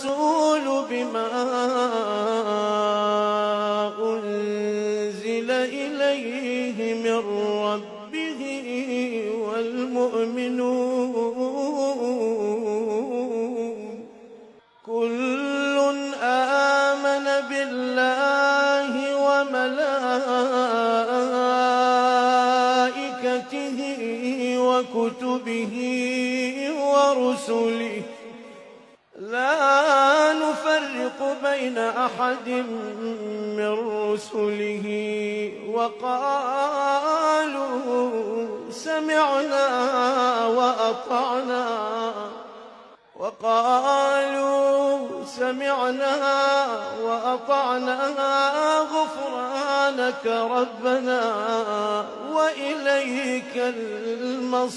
الرسول بما أنزل إليه من ربه والمؤمنون كل آمن بالله وملائكته وكتبه ورسله لا نفرق بين أحد من رسله وقالوا سمعنا وأطعنا غفرانك ربنا وإليك المصير.